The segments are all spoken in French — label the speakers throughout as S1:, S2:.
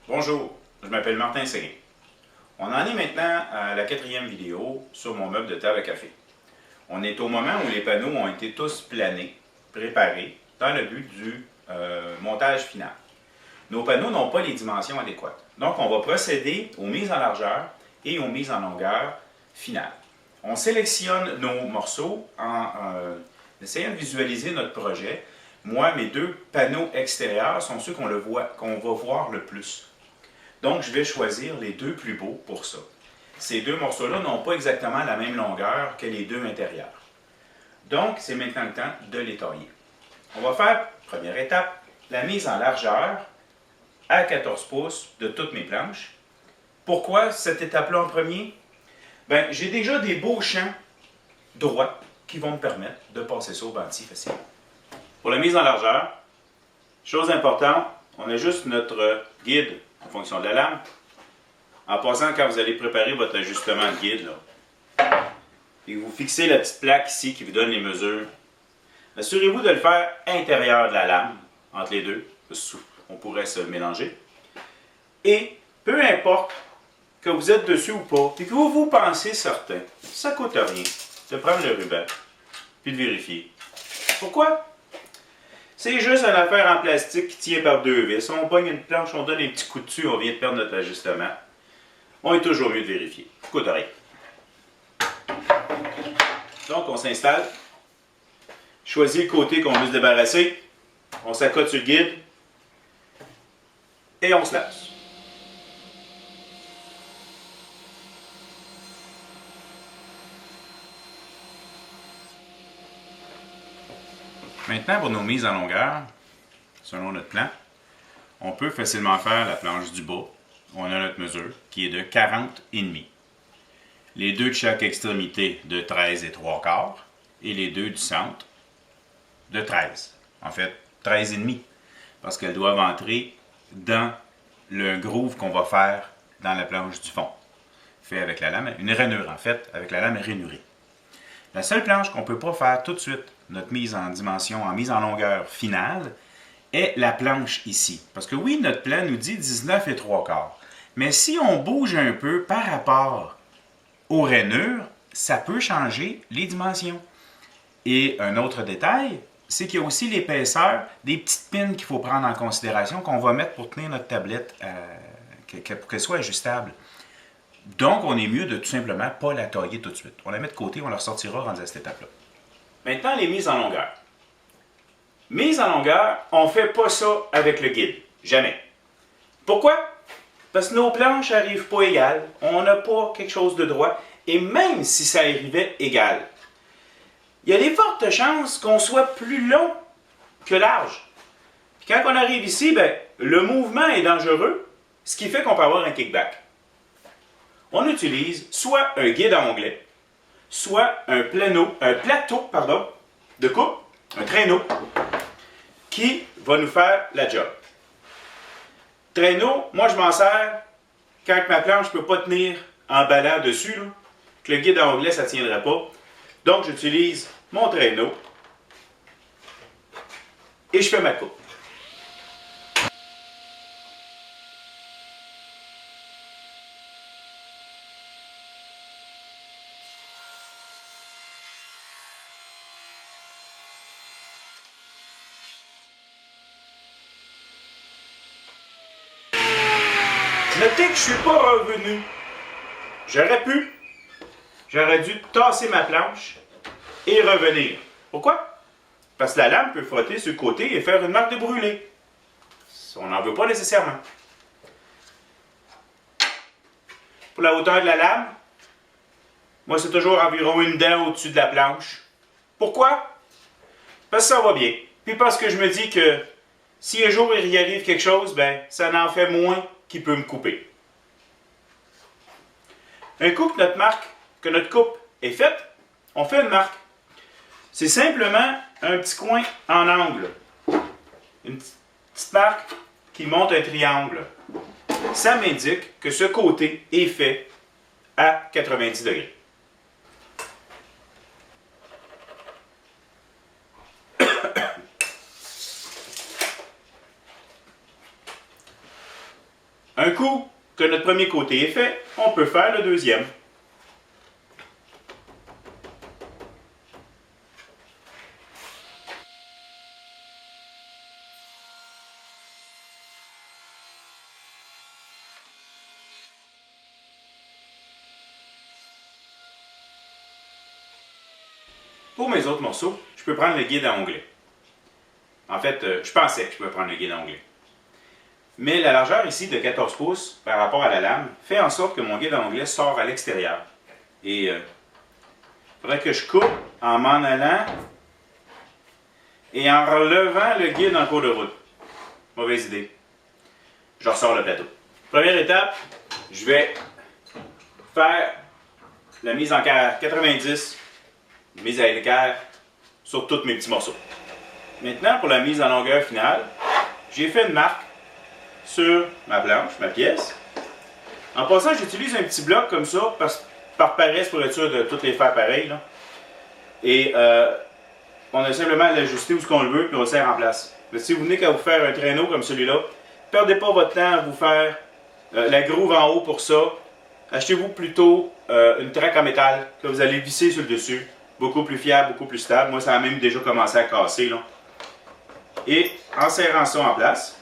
S1: Bonjour, je m'appelle Martin Séguin. On en est maintenant à la 4e vidéo sur mon meuble de table à café. On est au moment où les panneaux ont été tous planés, préparés, dans le but du montage final. Nos panneaux n'ont pas les dimensions adéquates. Donc on va procéder aux mises en largeur et aux mises en longueur finales. On sélectionne nos morceaux en essayant de visualiser notre projet. Moi, mes deux panneaux extérieurs sont ceux qu'on va voir le plus. Donc, je vais choisir les deux plus beaux pour ça. Ces deux morceaux-là n'ont pas exactement la même longueur que les deux intérieurs. Donc, c'est maintenant le temps de les tailler. On va faire, première étape, la mise en largeur à 14 pouces de toutes mes planches. Pourquoi cette étape-là en premier? Bien, j'ai déjà des beaux champs droits qui vont me permettre de passer ça au bandit facilement. Pour la mise en largeur, chose importante, on ajuste notre guide en fonction de la lame. En passant, quand vous allez préparer votre ajustement de guide, et vous fixez la petite plaque ici qui vous donne les mesures, assurez-vous de le faire intérieur de la lame, entre les deux, parce qu'on pourrait se mélanger. Et peu importe que vous êtes dessus ou pas, et que vous pensez certain, ça ne coûte rien de prendre le ruban, puis de vérifier. Pourquoi? C'est juste une affaire en plastique qui tient par deux vis. On pogne une planche, on donne un petit coup de dessus, on vient de perdre notre ajustement. On est toujours mieux de vérifier. Coûte rien. Donc, on s'installe. Choisit le côté qu'on veut se débarrasser. On s'accote sur le guide. Et on se lance. Maintenant, pour nos mises en longueur, selon notre plan, on peut facilement faire la planche du bas. On a notre mesure qui est de 40,5. Les deux de chaque extrémité de 13 et 3/4 et les deux du centre de 13. En fait, 13,5 parce qu'elles doivent entrer dans le groove qu'on va faire dans la planche du fond. Fait avec la lame, une rainure en fait, avec la lame rainurée. La seule planche qu'on ne peut pas faire tout de suite, notre mise en dimension, en mise en longueur finale, est la planche ici. Parce que oui, notre plan nous dit 19 et 3/4. Mais si on bouge un peu par rapport aux rainures, ça peut changer les dimensions. Et un autre détail, c'est qu'il y a aussi l'épaisseur des petites pins qu'il faut prendre en considération qu'on va mettre pour tenir notre tablette pour qu'elle soit ajustable. Donc, on est mieux de tout simplement pas la tailler tout de suite. On la met de côté, on la ressortira rendue à cette étape-là. Maintenant, les mises en longueur. Mise en longueur, on ne fait pas ça avec le guide. Jamais. Pourquoi? Parce que nos planches n'arrivent pas égales. On n'a pas quelque chose de droit. Et même si ça arrivait égal, il y a des fortes chances qu'on soit plus long que large. Puis quand on arrive ici, ben, le mouvement est dangereux, ce qui fait qu'on peut avoir un kickback. On utilise soit un guide à onglet, soit un plateau de coupe, un traîneau, qui va nous faire la job. Traîneau, moi je m'en sers quand ma planche ne peut pas tenir en ballant dessus, là, que le guide à onglet ça ne tiendrait pas. Donc j'utilise mon traîneau et je fais ma coupe. Notez que je ne suis pas revenu. J'aurais dû tasser ma planche et revenir. Pourquoi? Parce que la lame peut frotter sur le côté et faire une marque de brûlé. On n'en veut pas nécessairement. Pour la hauteur de la lame, moi c'est toujours environ une dent au-dessus de la planche. Pourquoi? Parce que ça va bien. Puis parce que je me dis que si un jour il y arrive quelque chose, ben ça en fait moins qui peut me couper. Un coup que notre coupe est faite, on fait une marque. C'est simplement un petit coin en angle. Une petite marque qui monte un triangle. Ça m'indique que ce côté est fait à 90 degrés. Un coup que notre premier côté est fait, on peut faire le deuxième. Pour mes autres morceaux, je peux prendre le guide à onglet. En fait, je pensais que je pouvais prendre le guide à onglet. Mais la largeur ici de 14 pouces par rapport à la lame fait en sorte que mon guide à onglet sort à l'extérieur. Et il faudrait que je coupe en m'en allant et en relevant le guide en cours de route. Mauvaise idée. Je ressors le plateau. Première étape, je vais faire la mise en 90, mise à l'équerre sur tous mes petits morceaux. Maintenant, pour la mise en longueur finale, j'ai fait une marque sur ma planche, ma pièce. En passant, j'utilise un petit bloc comme ça, par paresse pour être sûr de toutes les faire pareil. Là. Et on a simplement à l'ajuster où ce qu'on le veut, puis on le serre en place. Mais si vous venez qu'à vous faire un traîneau comme celui-là, perdez pas votre temps à vous faire la groove en haut pour ça. Achetez-vous plutôt une traque en métal que vous allez visser sur le dessus. Beaucoup plus fiable, beaucoup plus stable. Moi, ça a même déjà commencé à casser. Là. Et en serrant ça en place,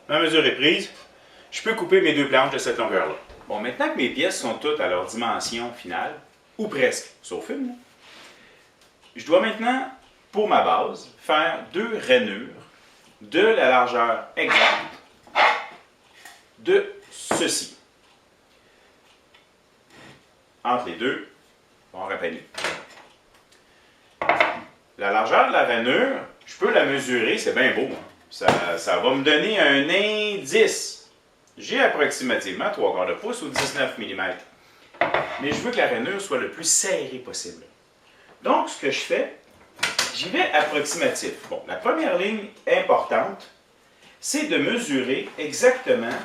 S1: ma mesure est prise, je peux couper mes deux planches de cette longueur-là. Bon, maintenant que mes pièces sont toutes à leur dimension finale, ou presque, sauf une, là, je dois maintenant, pour ma base, faire deux rainures de la largeur exacte de ceci. Entre les deux, on rappelle. La largeur de la rainure, je peux la mesurer, c'est bien beau. Hein? Ça va me donner un indice. J'ai approximativement 3/4 de pouce ou 19 mm. Mais je veux que la rainure soit le plus serrée possible. Donc, ce que je fais, j'y vais approximatif. Bon, la première ligne importante, c'est de mesurer exactement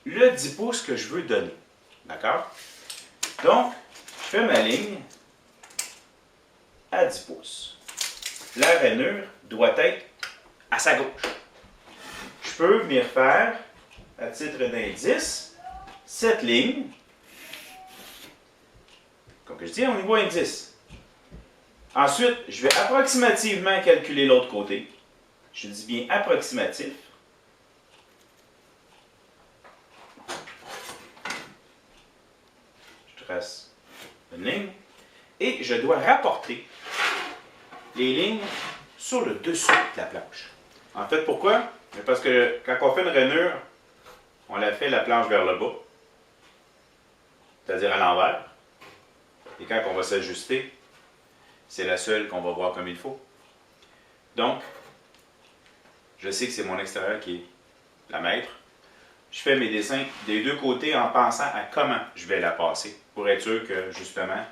S1: le 10 pouces que je veux donner. D'accord? Donc, je fais ma ligne à 10 pouces. La rainure doit être à sa gauche. Je peux venir faire, à titre d'indice, cette ligne, comme je dis, au niveau indice. Ensuite, je vais approximativement calculer l'autre côté. Je dis bien approximatif. Je trace une ligne. Et je dois rapporter les lignes sur le dessous de la planche. En fait, pourquoi? Parce que quand on fait une rainure, on la fait la planche vers le bas, c'est-à-dire à l'envers. Et quand on va s'ajuster, c'est la seule qu'on va voir comme il faut. Donc, je sais que c'est mon extérieur qui est la maître. Je fais mes dessins des deux côtés en pensant à comment je vais la passer, pour être sûr que, justement,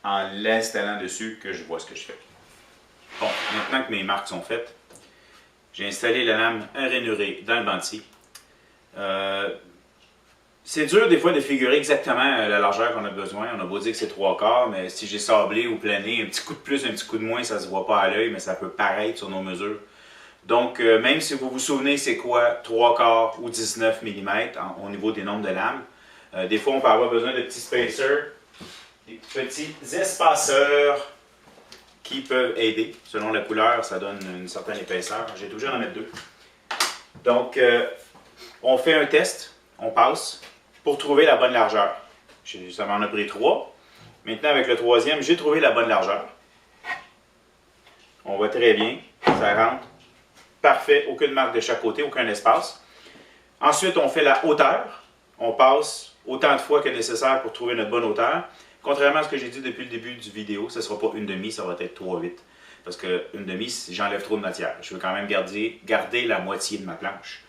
S1: en l'installant dessus, que je vois ce que je fais. Bon, maintenant que mes marques sont faites, j'ai installé la lame rainurée dans le banditier. C'est dur des fois de figurer exactement la largeur qu'on a besoin. On a beau dire que c'est 3/4, mais si j'ai sablé ou plané, un petit coup de plus, un petit coup de moins, ça ne se voit pas à l'œil, mais ça peut paraître sur nos mesures. Donc, même si vous vous souvenez c'est quoi 3/4 ou 19 mm au niveau des nombres de lames, des fois on peut avoir besoin de petits spacers, des petits espaceurs qui peuvent aider. Selon la couleur, ça donne une certaine épaisseur. J'ai été obligé d'en mettre deux. Donc, on fait un test, on passe, pour trouver la bonne largeur. Ça m'en a pris 3. Maintenant, avec le troisième, j'ai trouvé la bonne largeur. On voit très bien, ça rentre. Parfait, aucune marque de chaque côté, aucun espace. Ensuite, on fait la hauteur. On passe autant de fois que nécessaire pour trouver notre bonne hauteur. Contrairement à ce que j'ai dit depuis le début du vidéo, ce ne sera pas 1/2, ça va être 3/8. Parce que 1/2, j'enlève trop de matière. Je veux quand même garder la moitié de ma planche.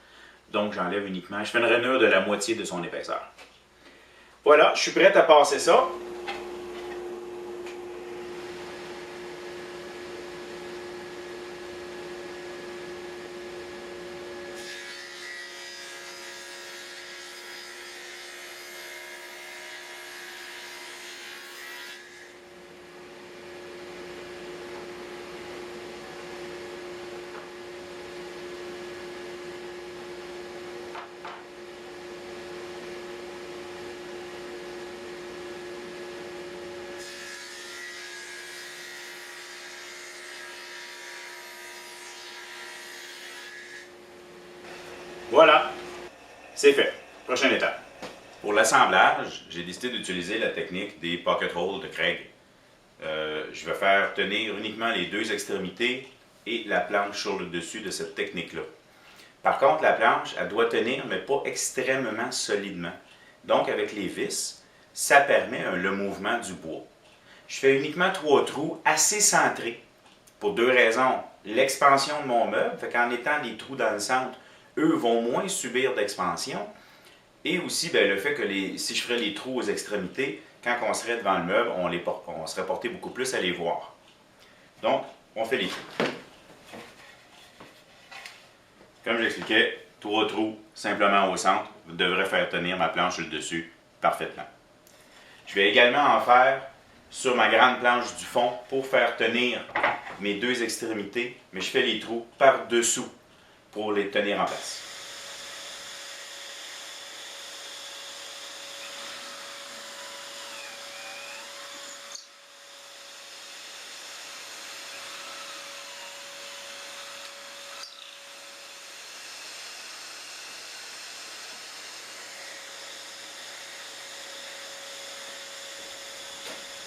S1: Donc, j'enlève uniquement, je fais une rainure de la moitié de son épaisseur. Voilà, je suis prêt à passer ça. Voilà, c'est fait. Prochaine étape. Pour l'assemblage, j'ai décidé d'utiliser la technique des pocket holes de Craig. Je vais faire tenir uniquement les deux extrémités et la planche sur le dessus de cette technique-là. Par contre, la planche, elle doit tenir, mais pas extrêmement solidement. Donc, avec les vis, ça permet le mouvement du bois. Je fais uniquement 3 trous assez centrés. Pour 2 raisons. L'expansion de mon meuble, fait qu'en étant des trous dans le centre, eux vont moins subir d'expansion. Et aussi, le fait que si je ferais les trous aux extrémités, quand on serait devant le meuble, on serait porté beaucoup plus à les voir. Donc, on fait les trous. Comme je l'expliquais, 3 trous simplement au centre devraient faire tenir ma planche sur le dessus parfaitement. Je vais également en faire sur ma grande planche du fond pour faire tenir mes 2 extrémités, mais je fais les trous par-dessous pour les tenir en place.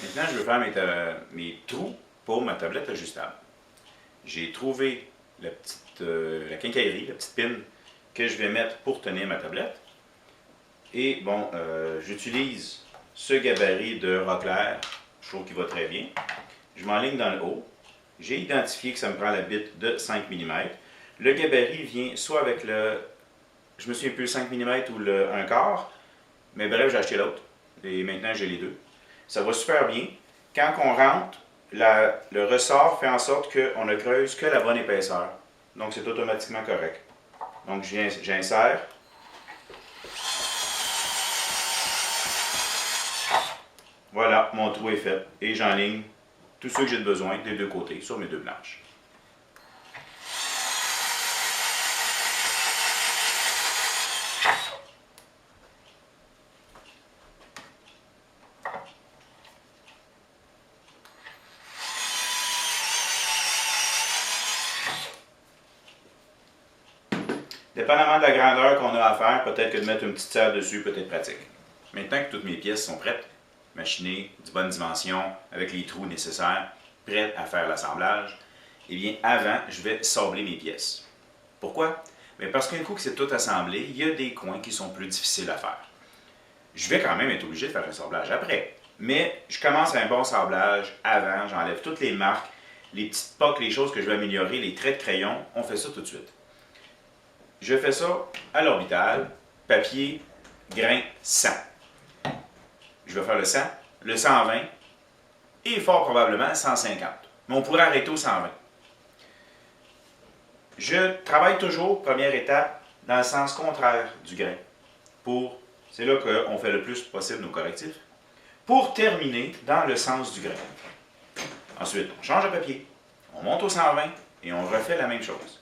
S1: Maintenant, je veux faire mes trous pour ma tablette ajustable. J'ai trouvé la quincaillerie, la petite pine que je vais mettre pour tenir ma tablette. Et bon, j'utilise ce gabarit de Rockler, je trouve qu'il va très bien. Je m'enligne dans le haut. J'ai identifié que ça me prend la bite de 5 mm. Le gabarit vient soit avec je me souviens plus, 5 mm ou un quart, mais bref, j'ai acheté l'autre. Et maintenant, j'ai les deux. Ça va super bien. Quand on rentre, le ressort fait en sorte qu'on ne creuse que la bonne épaisseur. Donc, c'est automatiquement correct. Donc, j'insère. Voilà, mon trou est fait. Et j'enligne tout ce que j'ai besoin des 2 côtés sur mes 2 planches. Dépendamment de la grandeur qu'on a à faire, peut-être que de mettre une petite serre dessus peut être pratique. Maintenant que toutes mes pièces sont prêtes, machinées, de bonne dimension, avec les trous nécessaires, prêtes à faire l'assemblage, eh bien avant, je vais sabler mes pièces. Pourquoi? Bien parce qu'un coup que c'est tout assemblé, il y a des coins qui sont plus difficiles à faire. Je vais quand même être obligé de faire un sablage après, mais je commence un bon sablage avant, j'enlève toutes les marques, les petites pocs, les choses que je vais améliorer, les traits de crayon, on fait ça tout de suite. Je fais ça à l'orbital, papier, grain, 100. Je vais faire le 100, le 120 et fort probablement 150. Mais on pourrait arrêter au 120. Je travaille toujours, première étape, dans le sens contraire du grain. C'est là qu'on fait le plus possible nos correctifs. Pour terminer dans le sens du grain. Ensuite, on change de papier, on monte au 120 et on refait la même chose.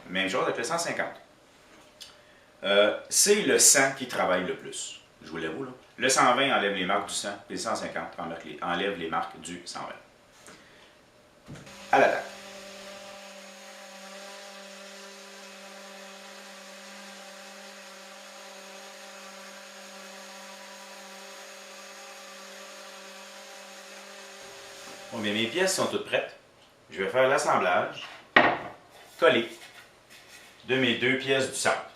S1: Même chose avec le 150. C'est le 100 qui travaille le plus. Je vous l'avoue, là. Le 120 enlève les marques du 100, et le 150 enlève les marques du 120. À l'attaque. Bon, bien, mes pièces sont toutes prêtes. Je vais faire l'assemblage collé de mes 2 pièces du centre.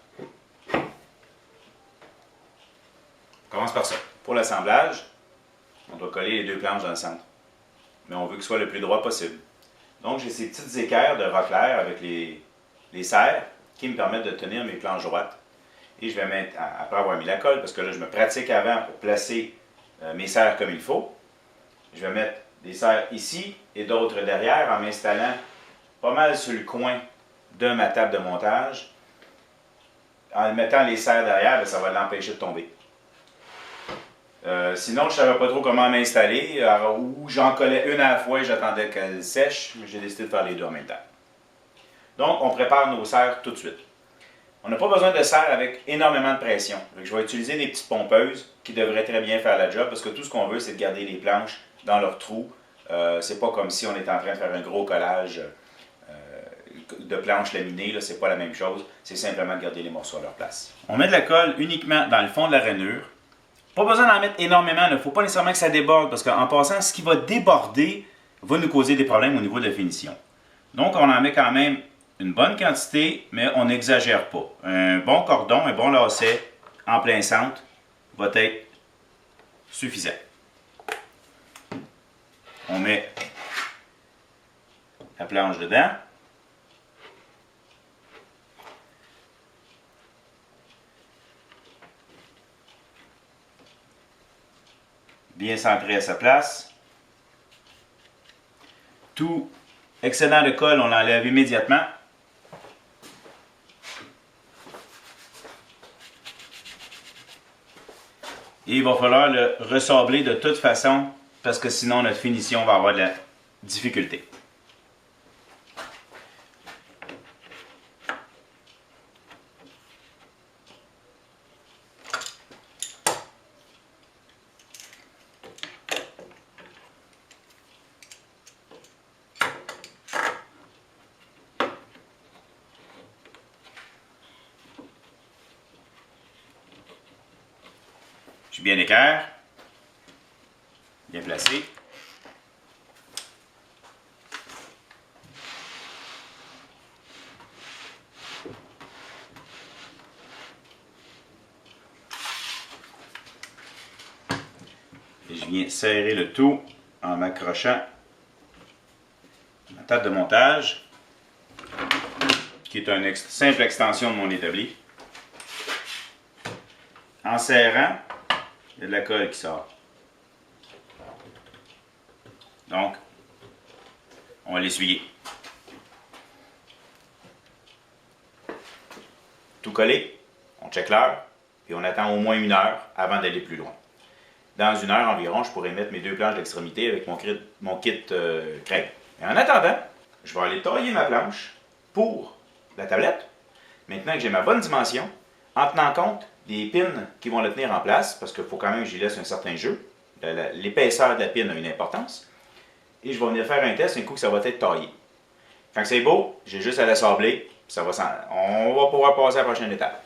S1: On commence par ça. Pour l'assemblage, on doit coller les 2 planches dans le centre. Mais on veut que ce soit le plus droit possible. Donc, j'ai ces petites équerres de Rockler avec les serres qui me permettent de tenir mes planches droites. Et je vais mettre, après avoir mis la colle, parce que là, je me pratique avant pour placer mes serres comme il faut. Je vais mettre des serres ici et d'autres derrière en m'installant pas mal sur le coin de ma table de montage. En mettant les serres derrière, ça va l'empêcher de tomber. Sinon, je ne savais pas trop comment m'installer, ou j'en collais une à la fois et j'attendais qu'elle sèche, mais j'ai décidé de faire les deux en même temps. Donc, on prépare nos serres tout de suite. On n'a pas besoin de serre avec énormément de pression. Donc, je vais utiliser des petites pompeuses qui devraient très bien faire la job, parce que tout ce qu'on veut, c'est de garder les planches dans leur trou. C'est pas comme si on était en train de faire un gros collage de planche laminée, ce n'est pas la même chose. C'est simplement de garder les morceaux à leur place. On met de la colle uniquement dans le fond de la rainure. Pas besoin d'en mettre énormément. Il ne faut pas nécessairement que ça déborde parce qu'en passant, ce qui va déborder va nous causer des problèmes au niveau de la finition. Donc, on en met quand même une bonne quantité, mais on n'exagère pas. Un bon cordon, un bon lacet en plein centre va être suffisant. On met la planche dedans. Bien centré à sa place. Tout excédent de colle, on l'enlève immédiatement. Et il va falloir le ressabler de toute façon parce que sinon notre finition va avoir de la difficulté. Je suis bien équerre, bien placé. Et je viens serrer le tout en m'accrochant à ma table de montage, qui est une simple extension de mon établi. En serrant, il y a de la colle qui sort. Donc, on va l'essuyer. Tout collé, on check l'heure, puis on attend au moins 1 heure avant d'aller plus loin. Dans 1 heure environ, je pourrai mettre mes 2 planches d'extrémité avec mon kit Craig. Et en attendant, je vais aller tailler ma planche pour la tablette. Maintenant que j'ai ma bonne dimension, en tenant compte des pins qui vont le tenir en place, parce qu'il faut quand même que j'y laisse un certain jeu. L'épaisseur de la pin a une importance. Et je vais venir faire un test un coup que ça va être taillé. Quand c'est beau, j'ai juste à l'assembler, on va pouvoir passer à la prochaine étape.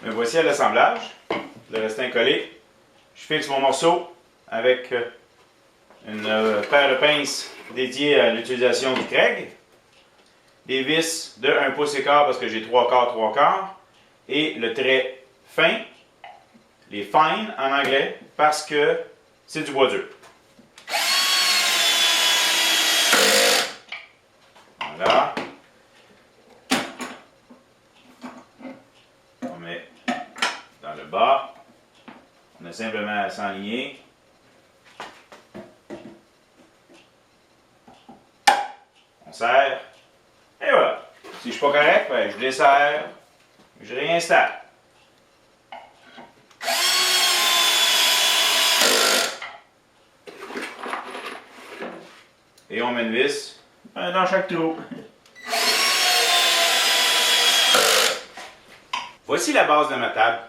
S1: Me voici à l'assemblage. Le restant collé. Je fixe mon morceau avec une paire de pinces dédiée à l'utilisation du Craig. Des vis de 1 pouce et quart parce que j'ai 3/4, 3/4. Et le trait fin, les fine en anglais, parce que c'est du bois dur. Voilà. On met dans le bas. On a simplement à s'enligner. On serre. Et voilà. Si je ne suis pas correct, ben, je desserre. Je réinstalle. Et on met une vis dans chaque trou. Voici la base de ma table.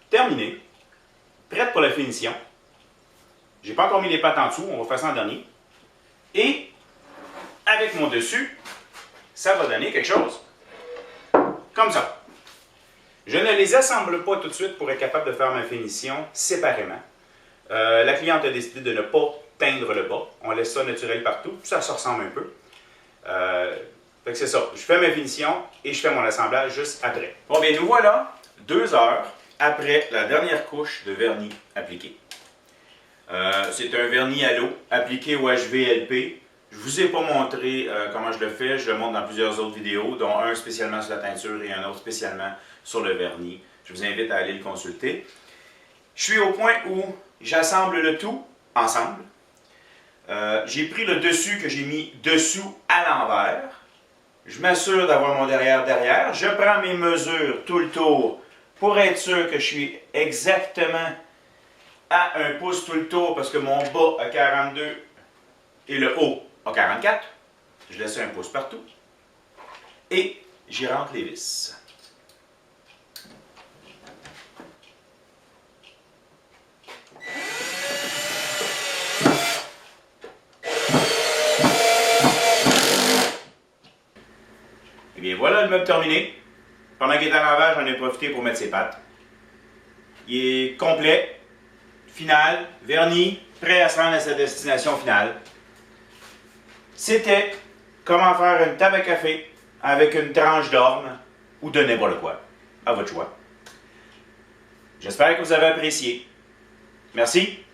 S1: Terminée. Prête pour la finition. J'ai pas encore mis les pattes en dessous, on va faire ça en dernier. Et avec mon dessus, ça va donner quelque chose. Comme ça. Je ne les assemble pas tout de suite pour être capable de faire ma finition séparément. La cliente a décidé de ne pas teindre le bas. On laisse ça naturel partout. Ça se ressemble un peu. Fait que c'est ça. Je fais ma finition et je fais mon assemblage juste après. Bon, bien, nous voilà 2 heures après la dernière couche de vernis appliqué. C'est un vernis à l'eau appliqué au HVLP. Je ne vous ai pas montré comment je le fais. Je le montre dans plusieurs autres vidéos, dont un spécialement sur la teinture et un autre spécialement sur le vernis. Je vous invite à aller le consulter. Je suis au point où j'assemble le tout ensemble. J'ai pris le dessus que j'ai mis dessous à l'envers. Je m'assure d'avoir mon derrière. Je prends mes mesures tout le tour pour être sûr que je suis exactement à 1 pouce tout le tour parce que mon bas a 42 et le haut a 44. Je laisse 1 pouce partout. Et j'y rentre les vis. Et voilà le meuble terminé. Pendant qu'il est en lavage, j'en ai profité pour mettre ses pattes. Il est complet, final, verni, prêt à se rendre à sa destination finale. C'était comment faire une table à café avec une tranche d'orme ou de n'importe quoi. À votre choix. J'espère que vous avez apprécié. Merci.